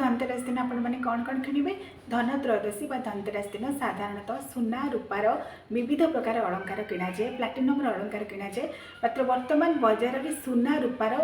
धनतेरस दिन आपण मैंने कौन कौन किणवे धन त्रयोदशी धनतेरस दिन साधारणतः सुना रूपार विविध प्रकार अलंकार किणाए प्लाटिनम अलंकार किणाए मात्र वर्तमान बजार में सुना रूपार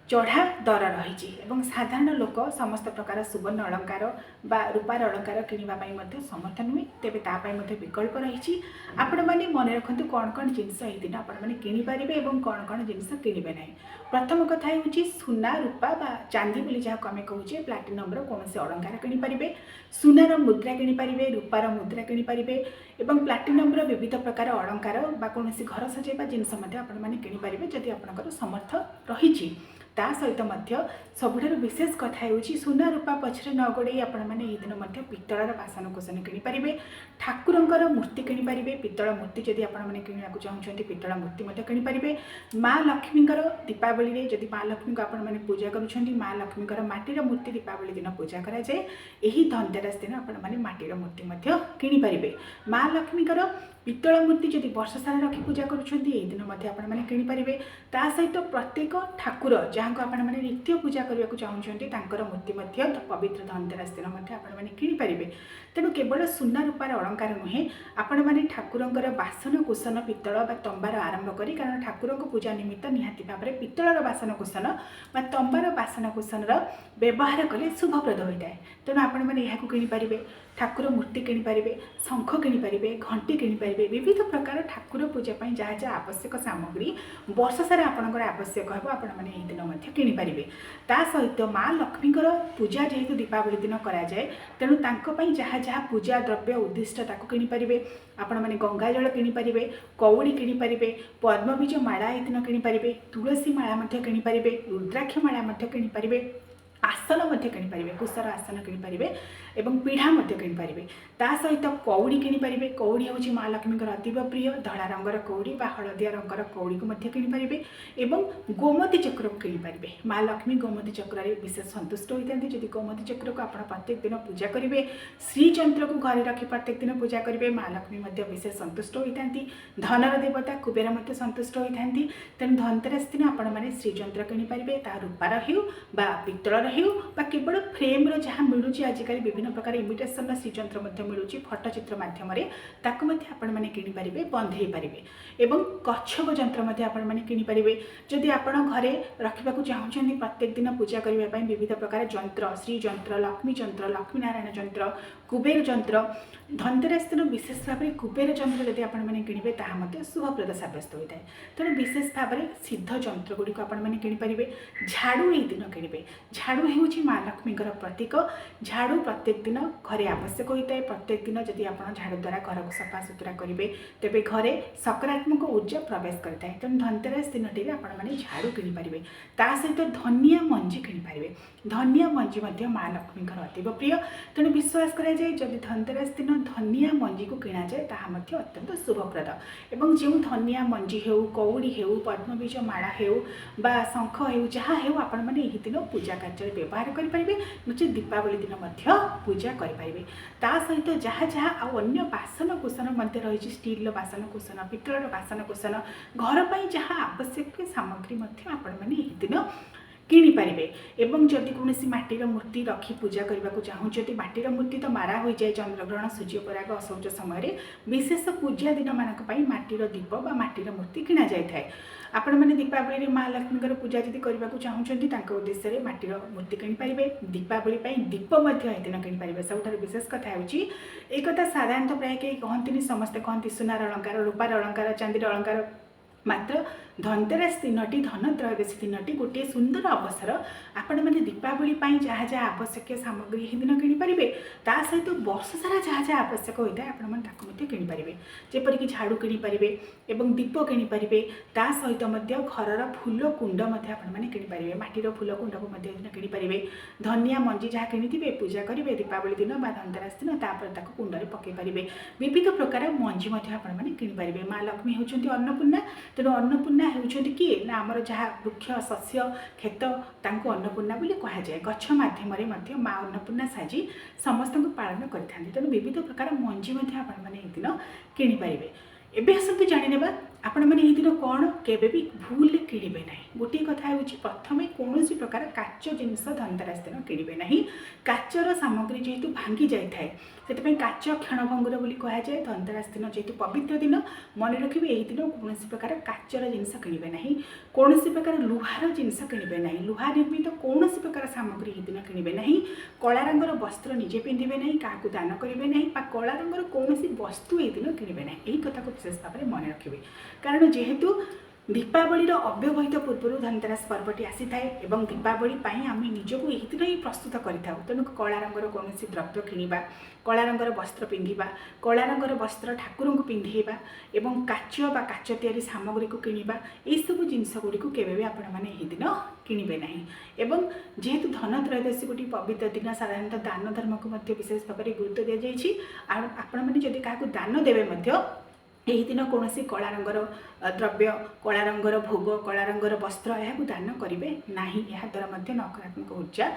चढ़ा दर रही साधारण लोक समस्त प्रकार सुवर्ण अलंकार बा रूपार अलंकार किणवाई समर्थ नुहे तेरे तापाई विकल्प रही आपण मैंने मन रखु कौन कौन जिनस दिन आपने किनीपारे और कौन कौन जिनस किणवे ना। प्रथम कथा हूँ सुना रूपा बा चांदी बोली जहाँ आम कहे प्लाटिनम कौन से अलंकार किनीपारे सुनार मुद्रा किनीपारे रूपार मुद्रा किनीपारे और प्लाटिनम विविध प्रकार अलंकार बा कौन घर सजाइबा जिनस आपने किनीपारे जदि आपंकर समर्थ रही। ता सहित सबुठ विशेष कथा हूँ सुना रूपा पछरे न गोड़े आपण मैंने दिन पितलर बासन कुसन किनीपारे ठाकुरंकर मूर्ति किनीपारे पितल मूर्ति जदि आपने किणा चाहते पितल मूर्ति किनीपारे माँ लक्ष्मीकर दीपावली में जदि माँ लक्ष्मी को आपण मैंने पूजा करुँच माँ लक्ष्मीकर माटीर मूर्ति दीपावली दिन पूजा कराए यही धनतेरस दिन आपण मैंने माटीर मूर्ति किनीपारे माँ लक्ष्मीकर पितल मूर्ति जदि वर्ष सारा रखी पूजा करुँच दिन आपने किनीपारे ता सहित प्रत्येक ठाकुर जहाँ को आपण मैंने नित्य पूजा करने को चाहते मूर्ति पवित्र धनतेरस दिन आपने किनीपारे। तेणु केवल सुना रूपार अलंकार नुहे आपण मैंने ठाकुरंकर बासन कुसन पितल बा तंबार आरंभ करी कारण ठाकुर पूजा निमित्त निहाती भाव में पितलर बासन कुसन बा तंबार बासन कुसन व्यवहार कले शुभप्रद होता है। तेणु आपण मैंने यहाँ किनीपारे ठाकुर मूर्ति किनीपारे शंख किनीपारे घंटी किनीपारे विविध प्रकार ठाकुर पूजा जहाँ जहाँ आवश्यक सामग्री वर्ष सारा आपंकर आवश्यक हो आपण मैंने यही दिन किनीपारे। ता सहित माँ लक्ष्मीकर पूजा जेहेतु दीपावली दिन कराए तेणु तांको जहाँ जहाँ पूजा द्रव्य उद्दिष्ट ताको किनीपारे आपण मैंने गंगा जल किनीपारे कौड़ी किनीपारे पद्मबीज माला ये दिन किनीपारे तुलसी माला किनीपारे रुद्राक्ष माला किनीपारे आसन किनीपारे कुशर आसन किनीपारे एवं पीढ़ा किनीपारे ता सहित कौड़ी किनीपारे कौड़ी हूँ माँ लक्ष्मीकर अतीव प्रिय धड़ा रंगर कौड़ी बा हलदिया रंगर कौड़ी को किनीपारे एवं गोमती चक्र को किनीपारे माँ लक्ष्मी गोमती चक्र विशेष संतुष्ट होता है जदि गोमती चक्र को आप प्रत्येक दिन पूजा करेंगे श्रीयंत्र को घरे रखी प्रत्येक दिन पूजा करेंगे माँ लक्ष्मी विशेष संतुष्ट होता धनर देवता कुबेर संतुष्ट होता तेणु धनतेरस दिन आपण मैंने श्रीयंत्र किनीपारे ता रूपार हो पितलर हो केवल फ्रेम जहाँ मिलूँ आजिकल विभिन्न प्रकार इमिटेसन श्रीयंत्र मिलूँ फटोचित्र मध्यम आपण मैंने किनीपारे बंधे पारे एवं कच्छप जंत्र आपण मैंने किनीपारे जदि आप घरे रखा चाहते प्रत्येक दिन पूजा करने विविध प्रकार जंत्र श्रीयंत्र लक्ष्मी नारायण जंत्र कुबेर जंत्र धनतेरस दिन विशेष भाव में कुबेर जंत्र जदि आपण मैंने किणवे ताहा शुभप्रद सब्यस्त होता है। तेणु विशेष भाव में सिद्ध जंत्र गुड़िक आपण मैंने किणपारे झाड़ू ये दिन किणवे झाड़ू हूँ माँ लक्ष्मीकर प्रतीक झाड़ू प्रत्येक दिन घरे आवश्यक होता है प्रत्येक दिन जदि आप झाड़ू द्वारा घर को सफा सुतरा करेंगे तेरे घरे सकारात्मक ऊर्जा प्रवेश करता है। तेणु धनतेरस दिन टी आपण मैंने झाड़ू किनीपारे ता सहित धनिया मंजी किनीपारे धनिया मंजी माँ लक्ष्मीकर अतीव प्रिय तेणु विश्वास कराए जदि धनतेरस दिन धनिया मंजी को किणाए ताहा अत्यंत शुभप्रद एवं जो धनिया मंजी हो कौड़ी हो पद्मबीज माला हो बा शंख हो जहाँ हो आपण मैंने यही दिन पूजा कार्य व्यवहार करेंगे नचे दीपावली दिन पूजा करेंगे। ता सहित जहाँ जहाँ अन्य बासन कुसन रही स्टील बासन कुसन पितलर बासन कुसन घर पर जहाँ आवश्यक सामग्री आपण मैंने यही दिन किनीपारे एवं जदि कौन माटीर मूर्ति रखी पूजा करने को चाहूँगी माटीर मूर्ति तो मारा हो जाए चंद्रग्रहण सूर्यपराग असौच समय विशेष पूजा दिन मानक माटीर दीप बा माटीर मूर्ति किणा जाए आपण मैंने दीपावली माँ लक्ष्मीकर पूजा जदि करने को चाहूँगी उद्देश्य माटीर मूर्ति किनीपारे दीपावली दीप दिन किनीपारे सबुठ विशेष कथा हूँ एक साधारणतः प्राय कहीं कहते समस्ते कहते सुनार अलंकार रूपार अलंकार चांदीर अलंकार मात्र धनतेरस दिन धन त्रयोदशी दिन गोटे सुंदर अवसर आपण मैंने दीपावली जहाँ जहाँ आवश्यक सामग्री ही दिन किनीपारे ता सहित वर्ष सारा जहाँ जहाँ आवश्यक होता है आपड़ी किनीपारे जेपरिक झाड़ू किनीपारे एवं दीप किनीपारे ता सहित घर फूल कुंड मैंने किनीपारे माटीर फूल कुंड को किनीपारे धनिया मंजी जहाँ किनी पूजा करेंगे दीपावली दिन धनतेरस दिन तापर कुंड पकई पारे विविध प्रकार मंजी आपने किनीपारे माँ लक्ष्मी होती अन्नपूर्णा तेणु अन्नपूर्णा होती किए ना आमर जहाँ वृक्ष शस्य क्षेत तांको अन्नपूर्णा बोली कहुए गछ मध्यम माँ अन्नपूर्णा साजी समस्त पालन करें तेणु विविध प्रकार मंजी मैंने दिन किनीपारे। एबे आसतु जाणी नेबा आपण मैंने ये दिन कौन केबे भी भूल किणवे ना। गोटे कथा हूँ प्रथम कौन प्रकार काच जिनस धनतेरस दिन किणवे ना। काचर सामग्री जेहेतु भांगी जाए से काच क्षणभंगुर बोली कहुए। धनतेरस दिन जेहेतु पवित्र दिन मन रखिए यही दिन कौन प्रकार काचर जिनस किणवे ना। कौन प्रकार लुहार जिनस किणवे ना। लुहा निर्मित कौन प्रकार सामग्री यही दिन किणवे ना। कला रंगर वस्त्र निजे पिंधे ना, क्या दान करेंगे ना, कला रंगर कौन वस्तु यही दिन किणवे ना। यही कथा को विशेष भाव में मन रखिए कारण जेहेतु दीपावली अव्यवहित पूर्व धनतेरस पर्वटी आसी थाए एवं दीपावली आम निजक यही दिन ही प्रस्तुत करें। तेणु कला रंगर कौन द्रव्य किणवा, कला रंगर वस्त्र पिंधा, कला रंगर वस्त्र ठाकुर को पिंधेवा एवं काच बा काच तैयारी सामग्री को किणवा, यू जिनस गुड़िक केवे आपण मैंने यही दिन किणवे ना। एवं जेहेतु धन त्रयोदशी गोटे पवित्र दिन साधारणतः दान धर्म को विशेष भाव में गुरुत्व दी जाइए। आपण मैंने जदि क्या दान देवे यही दिन कौन कला रंगर द्रव्य, कला रंगर भोग, कला रंगर वस्त्र यह दान करेंगे ना। यह द्वारा नकारात्मक ऊर्जा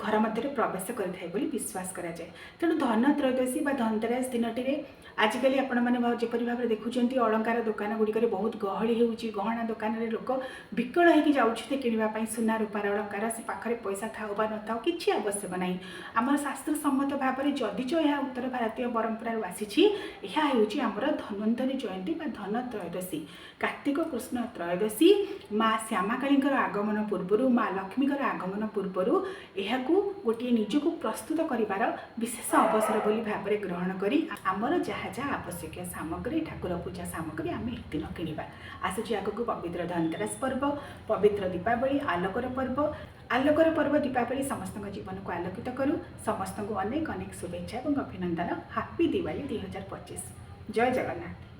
घर मध्य प्रवेश करें बोली विश्वास करा जाए। तेणु धन त्रयोदशी धनतेरस दिन आजिकल आपण मैंने जपरी भाव में देखुं अलंकार दुकान गुड़िक बहुत गहली हो गहना दुकान में लोक विकल होगी जाऊँचे किणापी सुना रूपार अलंकार से पाखे पैसा थाओ बा न कि आवश्यक ना। आम शास्त्र सम्मत भाव में जदिच यह उत्तर भारतीय परंपरार आसी आमर धन्वंतरी जयंती धन त्रयोदशी कार्तिक कृष्ण त्रयोदशी माँ श्यामाकाली आगमन पूर्व माँ लक्ष्मी आगमन पूर्व यह गोटे निजक प्रस्तुत कर विशेष अवसर बोली भाव में ग्रहण करी आमर जहाँ जहाँ आवश्यक सामग्री ठाकुर पूजा सामग्री आम एक दिन किणवा। आसूची आगक पवित्र धनतेरस पर्व, पवित्र दीपावली, आलोकर पर्व दीपावली समस्त जीवन को आलोकित करूँ। समस्त को अनेक अनेक शुभेच्छा और अभिनंदन। हैप्पी दिवाली 2025। जय जगन्नाथ।